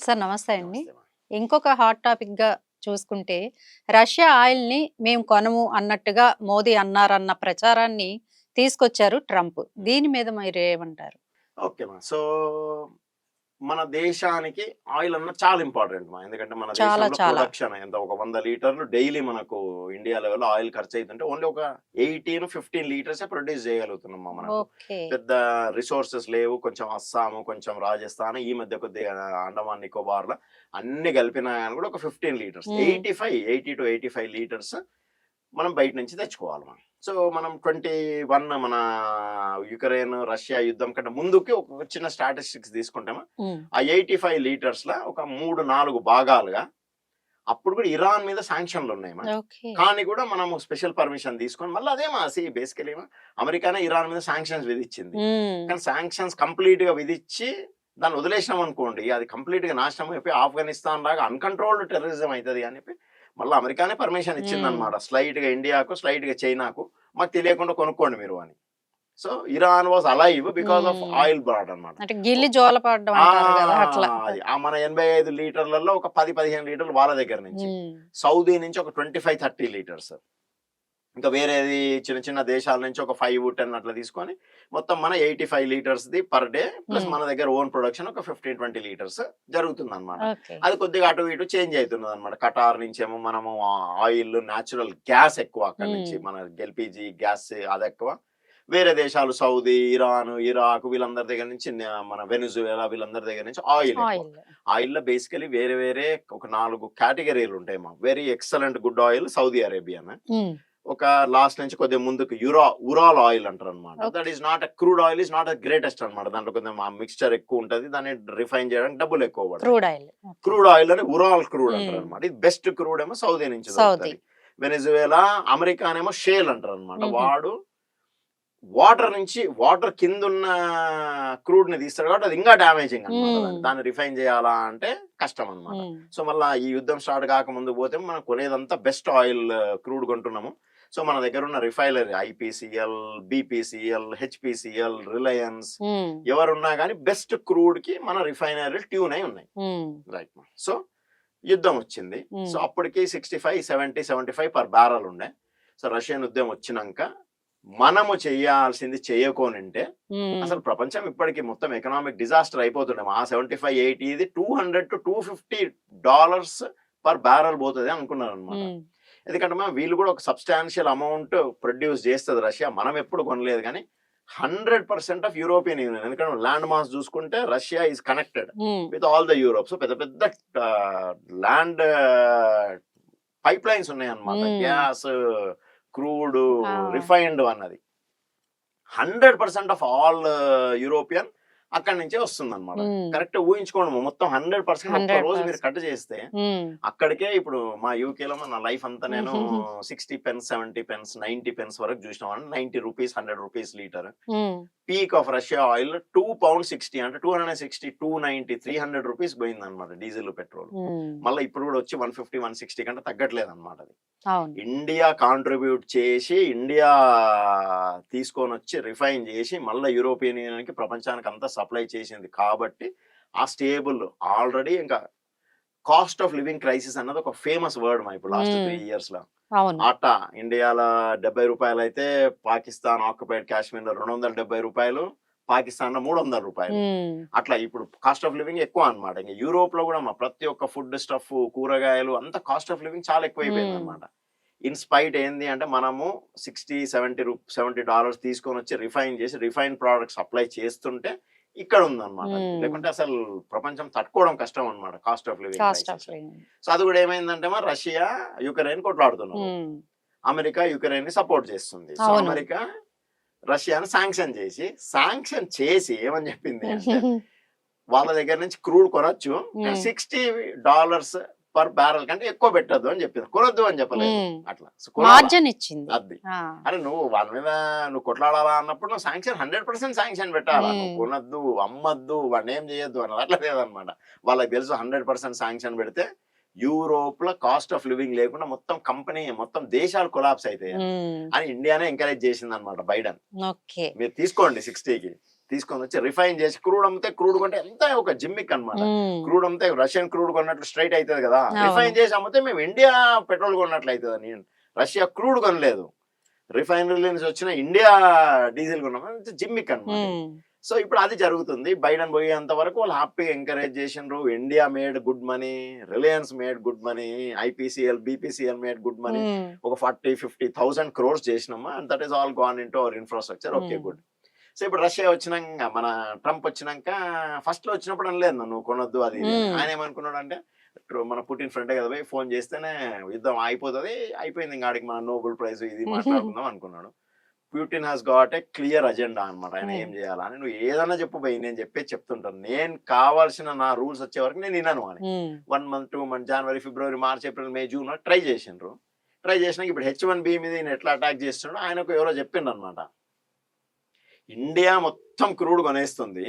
Sir నమస్తే అండి. నమస్తే మా. ఇంకొక హాట్ టాపిక్‌గా చూసుకుంటే, రష్యా ఆయిల్‌ని మేము కొనము అన్నట్టుగా మోదీ అన్నారన్న ప్రచారాన్ని తీసుకొచ్చారు ట్రంప్. హ్మ్. దీని మీద మీరేమంటారు? ఓకే మా. సో, మన దేశానికి ఆయిల్ అన్నది చాలా ఇంపార్టెంట్ మా. ఎందుకంటే మన చాలా దేశంలో చాలా. ప్రొడక్షన్ ఎంత ఒక 100 లీటర్లు డైలీ మనకు ఇండియా లెవెల్‌లో ఆయిల్ ఖర్చయితుంటే ఓన్లీ ఒక 18, 15 లీటర్సే ప్రొడ్యూస్ చేయగలుగుతున్నాం మా మనకు. ఓకే. పెద్ద రిసోర్సెస్ లేవు. కొంచెం అస్సాము, కొంచెం రాజస్థాన్, ఈ మధ్య కొద్దిగా అండమాన్ నికోబార్‌ల అన్నీ కలిపినా గాని కూడా ఒక 15 లీటర్స్. హ్మ్. 80-85 లీటర్స్ మనం బయట నుంచి తెచ్చుకోవాలి మనం. సో, మనం 21 మన యుక్రెయిన్, రష్యా యుద్ధం కంటే ముందుకి ఒక చిన్న స్టాటిస్టిక్స్ తీసుకుంటామా, హ్మ్. ఆ 85 లీటర్స్‌ల ఒక 3, 4 భాగాలుగా అప్పుడు కూడా ఇరాన్ మీద శాంక్షన్‌లున్నాయిమా. ఓకే. కానీ కూడా మనము స్పెషల్ పర్మిషన్ తీసుకొని మళ్ళీ అదేమా బేసికల్లీ అమెరికానే ఇరాన్ మీద శాంక్షన్స్ విధిచ్చింది. హ్మ్. కానీ శాంక్షన్స్ కంప్లీట్‌గా విధిచ్చి దాన్ని వదిలేసినామనుకోండి, అది కంప్లీట్‌గా నాశనం అయిపోయి ఆఫ్ఘనిస్తాన్ లాగా అన్‌కంట్రోల్డ్ టెర్రరిజం అయితది అని చెప్పి మళ్ళీ అమెరికానే పర్మిషన్ హ్మ్. ఇచ్చిందనమాట. స్లైట్‌గా ఇండియాకు, స్లైట్‌గా చైనాకు మాకు తెలియకుండా కొనుక్కోండి మీరు అని. So, Iran was alive because of హ్మ్. ఆయిల్ బ్రాడ్ అనమాట. అంటే గిల్లి జోలపాడడం ఆ! అంటారు గదా! అట్లా. అది. మన 85 లీటర్లలో ఒక 10, 15 లీటర్లు వాళ్ళ దగ్గర నుంచి. హ్మ్. సౌదీ నుంచి ఒక 25, 30 లీటర్స్. ఇంకా వేరేది చిన్న చిన్న దేశాల నుంచి ఒక 5, 10 అట్లా తీసుకొని మొత్తం మన 85 లీటర్స్‌ది పర్ డే ప్లస్ హ్మ్. మన దగ్గర ఓన్ ప్రొడక్షన్ ఒక 15, 20 లీటర్స్ జరుగుతుందనమాట. ఓకే. అది కొద్దిగా అటు ఇటు చేంజ్ అయితున్నదనమాట. ఖటార్ నుంచేమో మనము ఆయిల్, నేచురల్ గ్యాస్ ఎక్కువ అక్కడి నుంచి. హ్మ్. మన ఎల్‌పీజీ గ్యాస్ అదెక్కువ. వేరే దేశాలు సౌదీ, ఇరాన్, ఇరాక్ వీళ్ళందరి దగ్గర నుంచి మన వెనిజువేలా వీళ్ళందరి దగ్గర నుంచి ఆయిల్ ఎక్కువ. ఆయిల్. ఆయిల్‌లో బేసికల్లీ వేరే వేరే ఒక 4 కేటగరీలుంటాయి very excellent good oil Saudi Arabian. Hmm. ఒక లాస్ట్ నుంచి కొద్దిగా ముందుకు ఉరాల్ ఆయిల్ అంటారనమాట. That okay. Is not crude oil is not greatest అనమాట. దాంట్లో కొంచెం మిక్స్చర్ ఎక్కువ ఉంటది. దాన్ని రిఫైన్ చేయడానికి డబ్బులు ఎక్కువ పడతాయి. Crude oil. Okay. Crude oil అని ఉరాల్ క్రూడ్ హ్మ్. అంటారనమాట. ఇది బెస్ట్ క్రూడ్ ఏమో సౌదీ నుంచి సౌదీ. దొరుకుతది. వెనిజువేలా, అమెరికానేమో షేల్ అంటారనమాట. హుహు. వాడు వాటర్ నుంచి వాటర్ కిందున్న క్రూడ్‌ని తీస్తాడు కాబట్టి అది ఇంకా డ్యామేజింగ్ అనమాట హ్మ్. దాన్ని. దాన్ని రిఫైన్ చేయాలా అంటే కష్టం అనమాట. హ్మ్. సో, మళ్ళా ఈ యుద్ధం స్టార్ట్ కాకముందు పోతే మనం కొనేదంతా బెస్ట్ ఆయిల్ క్రూడ్ కొంటున్నాము. సో, మన దగ్గర ఉన్న refinery IPCL, BPCL, HPCL, Reliance హ్మ్. ఎవరున్నా గాని బెస్ట్ క్రూడ్‌కి మన రిఫైనరీలు ట్యూన్ అయి ఉన్నాయి. హ్మ్. రైట్. సో, యుద్ధం వచ్చింది. సో, హ్మ్. అప్పటికి 65, 70, 75 పర్ బ్యారల్ ఉండే. సో, రష్యన్ యుద్ధం వచ్చినంక మనము చేయాల్సింది చేయకోనుంటే హ్మ్. అసలు ప్రపంచం ఇప్పటికి మొత్తం ఎకనామిక్ డిజాస్టర్ అయిపోతుండేమో. ఆ 75, 80 ఇది $200-250 పర్ బ్యారల్ పోతది అనుకున్నారనమాట. హ్మ్. ఎందుకంటే వీళ్ళు కూడా ఒక సబ్స్టాన్షియల్ అమౌంట్ ప్రొడ్యూస్ చేస్తది రష్యా. మనం ఎప్పుడు కొనలేదు కానీ 100% ఆఫ్ యూరోపియన్ యూనియన్. ఎందుకంటే ల్యాండ్ మాస్ చూసుకుంటే రష్యా ఈస్ కనెక్టెడ్ హ్మ్. With all the Europe. So, పెద్ద పెద్ద ల్యాండ్ పైప్ లైన్స్ ఉన్నాయన్నమాట. హ్మ్. గ్యాస్, క్రూడ్, ఆ! రిఫైన్డ్ అన్నది 100% ఆఫ్ ఆల్ యూరోపియన్ అక్కడి నుంచే వస్తుందన్నమాట. హ్మ్. కరెక్ట్ ఊహించుకోండి మొత్తం 100% ఒక్క రోజు మీరు 100%. కట్ చేస్తే హ్మ్. అక్కడికే ఇప్పుడు మా యూకేలో నా లైఫ్ అంతా నేను హుహుహు. 60 పెన్స్, 70 పెన్స్, 90 పెన్స్ వరకు చూసినాం. 90 రూపీస్, 100 రూపీస్ లీటర్. హ్మ్. పీక్ ఆఫ్ రష్యా ఆయిల్ £2.60 అంటే 260, 290, 300 రూపీస్ పోయిందన్నమాట డీజిల్, పెట్రోల్. హ్మ్. మళ్ళీ ఇప్పుడు కూడా వచ్చి 150, 160 కంటే తగ్గట్లేదన్నమాట అది. అవును. ఇండియా కాంట్రిబ్యూట్ చేసి, ఇండియా తీసుకొనొచ్చి రిఫైన్ చేసి మళ్ళా యూరోపియన్ యూనియన్‌కి ప్రపంచానికి అంతా సప్లై చేసింది కాబట్టి ఆ స్టేబుల్ ఆల్రెడీ ఇంకా కాస్ట్ ఆఫ్ లివింగ్ క్రైసిస్ అన్నది ఒక ఫేమస్ వర్డ్ ఇప్పుడు లాస్ట్ హ్మ్. 3 ఇయర్స్‌లో. అవును. ఆటా ఇండియాలో ₹70 అయితే పాకిస్తాన్ ఆక్యుపైడ్ కాశ్మీర్‌లో ₹270, పాకిస్తాన్‌లో ₹300. హ్మ్. అట్లా ఇప్పుడు కాస్ట్ ఆఫ్ లివింగ్ ఎక్కువ అన్నమాట. ఇంక యూరోప్‌లో కూడా ప్రతి ఒక్క ఫుడ్ స్టఫ్, కూరగాయలు అంతా కాస్ట్ ఆఫ్ లివింగ్ చాలా హ్మ్. ఎక్కువైపోయిందన్నమాట. ఇన్ స్పైట్ ఏంది అంటే మనము 60, $70 తీసుకొనొచ్చి రిఫైన్ చేసి రిఫైన్ ప్రొడక్ట్స్ సప్లై చేస్తుంటే ఇక్కడ ఉందన్నమాట అది. హ్మ్. లేకుంటే అసలు ప్రపంచం తట్టుకోవడం కష్టం అన్నమాట cost of living cost of crisis. Living. So, అది కూడా ఏమైందంటే రష్యా, యుక్రెయిన్ కొట్లాడుతున్నారు. హ్మ్. అమెరికా యుక్రెయిన్‌ని సపోర్ట్ చేస్తుంది. సో, అవును. అమెరికా రష్యాని శాంక్షన్ చేసి ఏమని చెప్పింది అంటే వాళ్ళ దగ్గర నుంచి క్రూడ్ కొనొచ్చు. కానీ హ్మ్. $60 పర్ బ్యారల్ కంటే ఎక్కువ పెట్టొద్దు అని చెప్పింది. కొనొద్దు అని చెప్పలేదు. హ్మ్. అట్లా. సో, కొనాలా. మార్జిన్ ఇచ్చింది. అది. ఆ! అరే నువ్వు వాళ్ళ మీద నువ్వు కొట్లాడాలా అన్నప్పుడు నువ్వు 100% శాంక్షన్ పెట్టాలా. నువ్వు హ్మ్. కొనొద్దు, అమ్మొద్దు, వాడినేం చేయొద్దు అన్నది అట్లా లేదనమాట. వాళ్ళకి తెలుసు 100% శాంక్షన్ పెడితే యూరోప్‌లో కాస్ట్ ఆఫ్ లివింగ్ లేకుండా మొత్తం దేశాలు కొలాప్స్ అయితాయని. హ్మ్. అని ఇండియానే ఎంకరేజ్ చేసిందనమాట బైడెన్. ఓకే. మీరు తీసుకోండి 60కి. తీసుకొని వచ్చి రిఫైన్ చేసి క్రూడ్ అమ్మితే క్రూడ్ కొంటే ఎంత ఒక జిమ్మిక్ అన్నమాట. క్రూడ్ అమ్మితే రష్యన్ క్రూడ్ కొన్నట్లు స్ట్రైట్ అవుతుంది కదా, అవును. రిఫైన్ చేసి అమ్మితే మేము ఇండియా పెట్రోల్ కొన్నట్లు అవుతుంది. రష్యా క్రూడ్ కొనలేదు, రిఫైనరీ నుంచి వచ్చిన ఇండియా డీజిల్ కొన్నాం, జిమ్మిక్ అన్నమాట. సో ఇప్పుడు అది జరుగుతుంది. బైడెన్ పోయేంత వరకు వాళ్ళు హ్యాపీగా ఎంకరేజ్ చేసిండ్రు. India made good money, Reliance made good money, IPCL BPCL made good money, ఒక 40-50,000 crores చేసినామా, and that is all gone in to our infrastructure. Okay good. So ఇప్పుడు రష్యా వచ్చినాక, మన ట్రంప్ వచ్చినాక, ఫస్ట్ లో వచ్చినప్పుడు అనలేదు నువ్వు కొనొద్దు అది ఇది అని. ఆయన ఏమనుకున్నాడు అంటే, మన పుటిన్ ఫ్రెండే కదా పోయి ఫోన్ చేస్తేనే యుద్ధం అయిపోతుంది, అయిపోయింది ఇంకా ఆడికి మన నోబెల్ ప్రైజ్ ఇది మాట్లాడుకుందాం అనుకున్నాడు. Putin has got a clear agenda అనమాట. ఆయన ఏం చేయాలని, నువ్వు ఏదన్నా చెప్పు పోయి, నేను చెప్పేది చెప్తుంటాను, నేను కావాల్సిన నా రూల్స్ వచ్చే వరకు నేను విన్నాను అని. 1 month 2 months జనవరి ఫిబ్రవరి March April May June try చేసిండ్రు. ట్రై చేసినాక ఇప్పుడు H1B మీద ఈయన ఎట్లా అటాక్ చేస్తున్నాడు ఆయనకు ఎవరో చెప్పిండు అనమాట, ఇండియా మొత్తం క్రూడ్ కొనేస్తుంది,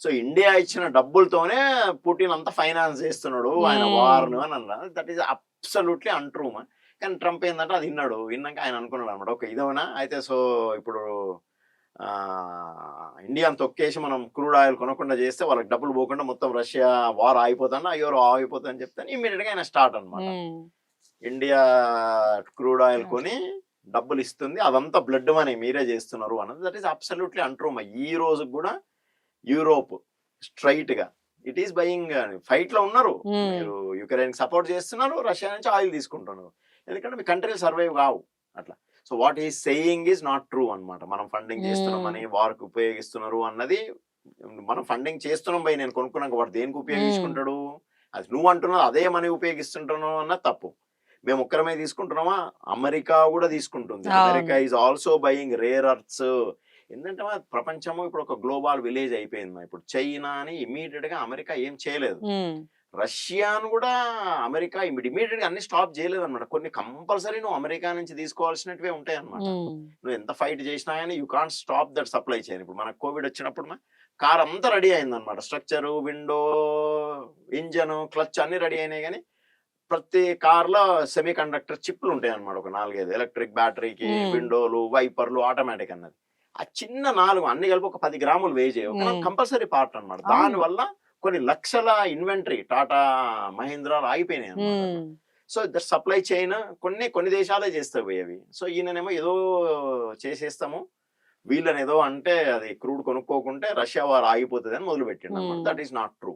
సో ఇండియా ఇచ్చిన డబ్బులతోనే పుటిన్ అంతా ఫైనాన్స్ చేస్తున్నాడు ఆయన వార్ను అని అన్నారు. That is absolutely untrue. కానీ ట్రంప్ ఏంటంటే అది విన్నాక ఆయన అనుకున్నాడు అనమాట, ఓకే ఇదేనా అయితే, సో ఇప్పుడు ఇండియాని తొక్కేసి మనం క్రూడ్ ఆయిల్ కొనకుండా చేస్తే వాళ్ళకి డబ్బులు పోకుండా మొత్తం రష్యా వార్ ఆగిపోతాను, అయ్యోరు ఆగిపోతుందని చెప్తాను ఇమ్మీడియట్ గా ఆయన స్టార్ట్ అనమాట. ఇండియా క్రూడ్ ఆయిల్ కొని డబ్బులు ఇస్తుంది, అదంతా బ్లడ్ మనీ మీరే చేస్తున్నారు అన్నది. That is absolutely untrue. ఈ రోజు కూడా యూరోప్ స్ట్రైట్ గా ఇట్ ఈస్ బయింగ్ ఫైట్ లో ఉన్నారు. మీరు యుక్రెయిన్ సపోర్ట్ చేస్తున్నారు, రష్యా నుంచి ఆయిల్ తీసుకుంటున్నారు, ఎందుకంటే మీ కంట్రీలు సర్వైవ్ కావు అట్లా. So what is saying is not true అనమాట. మనం ఫండింగ్ చేస్తున్నామని వారికి ఉపయోగిస్తున్నారు అన్నది, మనం ఫండింగ్ చేస్తున్నాం బై, నేను కొనుక్కున్నాక వాడు దేనికి ఉపయోగించుకుంటాడు, అది నువ్వు అంటున్నావు అదే మనీ ఉపయోగిస్తుంటున్నావు అన్నది తప్పు. మేము ఒక్కరమే తీసుకుంటున్నామా, అమెరికా కూడా తీసుకుంటుంది. America is also buying rare earth's. ఎందుకంటే ప్రపంచము ఇప్పుడు ఒక గ్లోబల్ విలేజ్ అయిపోయింది. ఇప్పుడు చైనా అని ఇమీడియట్ గా అమెరికా ఏం చేయలేదు, రష్యాను కూడా అమెరికా ఇమీడియట్ గా అన్ని స్టాప్ చేయలేదు అనమాట. కొన్ని కంపల్సరీ నువ్వు అమెరికా నుంచి తీసుకోవాల్సినవి ఉంటాయి అనమాట. నువ్వు ఎంత ఫైట్ చేసినా కానీ you can't stop that supply chain. ఇప్పుడు మనకు కోవిడ్ వచ్చినప్పుడు కార్ అంతా రెడీ అయింది అనమాట, స్ట్రక్చర్, విండో, ఇంజన్, క్లచ్ అన్ని రెడీ అయినాయి, కానీ ప్రతి కార్ లో సెమీ కండక్టర్ చిప్లు ఉంటాయి అనమాట, ఒక 4-5 ఎలక్ట్రిక్ బ్యాటరీకి, విండోలు, వైపర్లు, ఆటోమేటిక్ అన్నది. ఆ చిన్న 4 అన్ని కలిపి ఒక 10 గ్రాములు వేయి ఒక కంపల్సరీ పార్ట్ అనమాట. దాని వల్ల కొన్ని లక్షల ఇన్వెంటరీ టాటా మహీంద్రాలు ఆగిపోయినాయి అన్నమాట. సో ద సప్లై చైన్ కొన్ని దేశాలే చేస్తాయి అవి. సో ఈయననేమో ఏదో చేసేస్తాము, వీళ్ళని ఏదో అంటే అది క్రూడ్ కొనుక్కోకుంటే రష్యా వారు ఆగిపోతుంది అని మొదలు పెట్టిండు అనమాట. That is not true.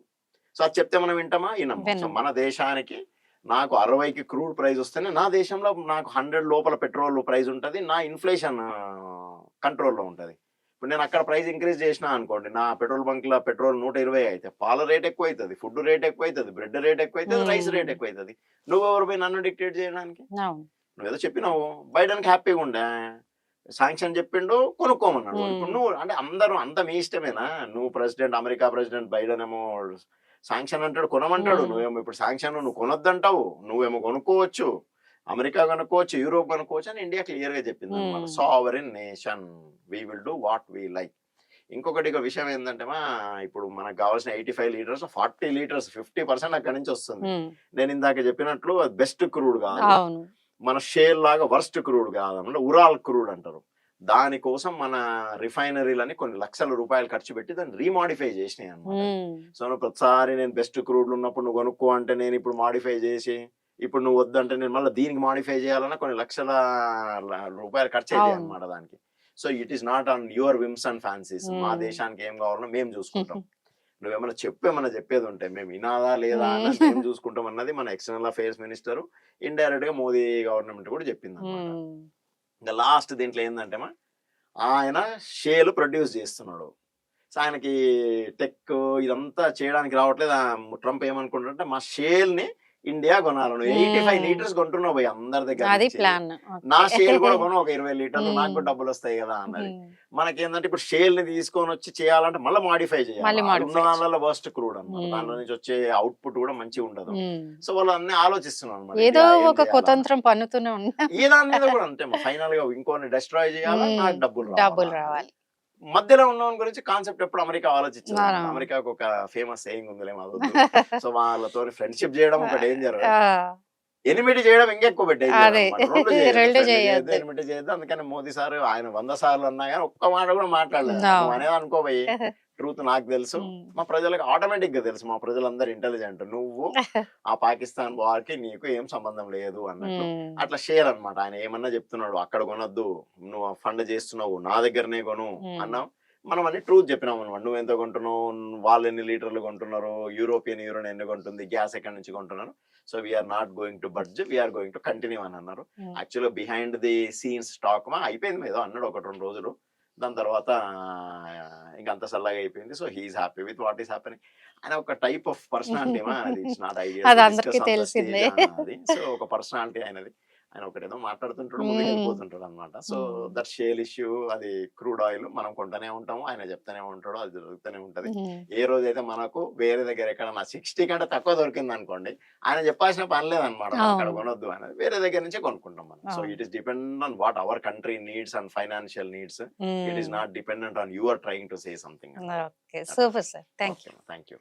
So అది చెప్తే మనం వింటామా, వినము. సో మన దేశానికి నాకు 60కి క్రూడ్ ప్రైస్ వస్తేనే నా దేశంలో నాకు 100 లోపల పెట్రోల్ ప్రైస్ ఉంటుంది, నా ఇన్ఫ్లేషన్ కంట్రోల్లో ఉంటుంది. ఇప్పుడు నేను అక్కడ ప్రైస్ ఇంక్రీజ్ చేసినా అనుకోండి, నా పెట్రోల్ బంక్ లో పెట్రోల్ 120 అయితే పాల రేట్ ఎక్కువ అవుతుంది, ఫుడ్ రేట్ ఎక్కువ అవుతుంది, బ్రెడ్ రేట్ ఎక్కువ అవుతుంది, రైస్ రేట్ ఎక్కువ అవుతుంది. నువ్వు ఎవరు పోయి నన్ను డిక్టేట్ చేయడానికి? నువ్వేదో చెప్పినావు, బైడెన్ హ్యాపీగా ఉండే, శాంక్షన్ చెప్పిండు, కొనుక్కోమన్నాడు. ఇప్పుడు నువ్వు అంటే అందరూ అంత మీ ఇష్టమేనా? నువ్వు ప్రెసిడెంట్, అమెరికా ప్రెసిడెంట్ బైడెన్ ఏమో శాంక్షన్ అంటాడు, కొనమంటాడు, నువ్వేమో ఇప్పుడు శాంక్షన్ నువ్వు కొనొద్దంటావు, నువ్వేమో కొనుక్కోవచ్చు, అమెరికా కొనుక్కోవచ్చు, యూరోప్ కొనుక్కోవచ్చు అని ఇండియా క్లియర్ గా చెప్పింది అనమాట. Sovereign nation, we will do what we like. ఇంకొకటి విషయం ఏంటంటే ఇప్పుడు మనకు కావాల్సిన 85 లీటర్స్ 40 లీటర్స్ 50% అక్కడి నుంచి వస్తుంది. నేను ఇందాక చెప్పినట్లు బెస్ట్ క్రూడ్ కాదు, మన షేల్ లాగా వర్స్ట్ క్రూడ్ కాదు, ఉరాల్ క్రూడ్ అంటారు. దానికోసం మన రిఫైనరీలని కొన్ని లక్షల రూపాయలు ఖర్చు పెట్టి దాన్ని రీమాడిఫై చేసినాయి అనమాట. సో నువ్వు ప్రతిసారి నేను బెస్ట్ క్రూడ్లు ఉన్నప్పుడు నువ్వు కొనుక్కో అంటే నేను ఇప్పుడు మాడిఫై చేసి, ఇప్పుడు నువ్వు వద్దంటే నేను మళ్ళీ దీనికి మాడిఫై చేయాలన్నా కొన్ని లక్షల రూపాయలు ఖర్చు అవుతాయి అనమాట దానికి. So it is not on your whims and fancies. మా దేశానికి ఏం కావాలన్నా మేము చూసుకుంటాం, నువ్వేమన్నా ఏమన్నా చెప్పేది ఉంటే మేము వినాదా లేదా అని మేము చూసుకుంటాం అన్నది మన ఎక్స్టర్నల్ అఫైర్స్ మినిస్టర్ ఇండైరెక్ట్ గా మోదీ గవర్నమెంట్ కూడా చెప్పింది అనమాట. ఇంకా లాస్ట్ దీంట్లో ఏంటంటే ఆయన షేల్ ప్రొడ్యూస్ చేస్తున్నాడు. సో ఆయనకి టెక్ ఇదంతా చేయడానికి రావట్లేదు. ట్రంప్ ఏమనుకుంటుంటే మా షేల్ ని ఇండియా కొనాలను 85 లీటర్స్ కొంటున్నావు పోయి అందరి దగ్గర, నా షేల్ కూడా కొన ఒక 20 లీటర్లు, నాకు కూడా డబ్బులు వస్తాయి కదా అన్నది. మనకేంటంటే ఇప్పుడు షేల్ ని తీసుకొని వచ్చి చేయాలంటే మళ్ళీ మాడిఫై చేయాలి, ఉన్న దానిలో వర్స్ట్ క్రూడ్ అన్నమాట, దానిలో నుంచి వచ్చే అవుట్పుట్ కూడా మంచిగా ఉండదు. సో వాళ్ళు అన్ని ఆలోచిస్తున్నారు అనమాట, ఏదో ఒక కుతంత్రం పన్నుతూనే ఉన్నా ఈ దాని మీద కూడా అంతే, ఫైనల్ గా ఇంకోని డిస్ట్రాయ్ చేయాలి, నాకు డబ్బులు రావాలి. మధ్యలో ఉన్న గురించి కాన్సెప్ట్ ఎప్పుడు అమెరికా ఆలోచించారు. అమెరికాకు ఒక ఫేమస్ సేయింగ్ ఉందిలేమో, సో వాళ్ళతో ఫ్రెండ్షిప్ చేయడం ఒక డేంజర్, ఎనిమిటీ చేయడం ఇంకెక్కువ పెట్టేది అదే. రెండు చేయొద్దు, రెండు ఫ్రెండ్లీ చేయొద్దు, చేయొద్దు. ఎనిమిటీ చేయొద్దు. అందుకని మోదీ సార్ ఆయన 100 సార్లు అన్నా కానీ ఒక్క మాట కూడా మాట్లాడలేదు. నువ్వు అవును. అనేది అనుకోబోయి ట్రూత్ నాకు తెలుసు, మా ప్రజలకు ఆటోమేటిక్ గా తెలుసు, మా ప్రజలందరూ ఇంటెలిజెంట్, నువ్వు ఆ పాకిస్తాన్ వార్కి నీకు ఏం సంబంధం లేదు అన్నట్లు అట్లా షేర్ అన్నమాట. ఆయన ఏమన్నా చెప్తున్నాడు, అక్కడ కొనొద్దు, నువ్వు ఫండ్ చేస్తున్నావు, నా దగ్గరనే కొను అన్నాం. మనం అన్ని ట్రూత్ చెప్పినాం అనమాట. నువ్వు ఎంత కొంటున్నావు, వాళ్ళు ఎన్ని లీటర్లు కొంటున్నారు, యూరోపియన్ యూనియన్ ఎన్ని కొంటుంది, గ్యాస్ ఎక్కడి నుంచి కొంటున్నారు. So we're not going to budge, we're going to continue అని అన్నారు. యాక్చువల్గా బిహైండ్ ది సీన్స్ టాక్ అయిపోయింది ఏదో అన్నాడు 1-2 రోజులు. దాని తర్వాత ఇంకా అంత సల్లగా అయిపోయింది. So he's happy with what is happening. ఆయన ఒక టైప్ ఆఫ్ పర్సనాలిటీ అది ఇట్స్ నాట్ అది ఐడియల్ అందరికీ తెలిసిందే. అది. సో ఒక పర్సనాలిటీ ఆయనది. ఆయన ఒకటేదో మాట్లాడుతుంటాడు, ముందుకు వెళ్ళిపోతుంటాడు అనమాట. సో దట్ షేల్ ఇష్యూ, అది క్రూడ్ ఆయిల్ మనం కొంటూనే ఉంటాము, ఆయన చెప్తానే ఉంటాడు, అది జరుగుతూనే ఉంటది. ఏ రోజైతే మనకు వేరే దగ్గర ఎక్కడన్నా 60 కంటే తక్కువ దొరికింది అనుకోండి, ఆయన చెప్పాల్సిన పని లేదనమాట, అక్కడ కొనొద్దు అనేది, వేరే దగ్గర నుంచే కొనుక్కుంటాం మనం. So it is dependent on what our country needs and financial needs. It is not dependent on your trying to say something. Okay, super sir. Thank you. Thank you.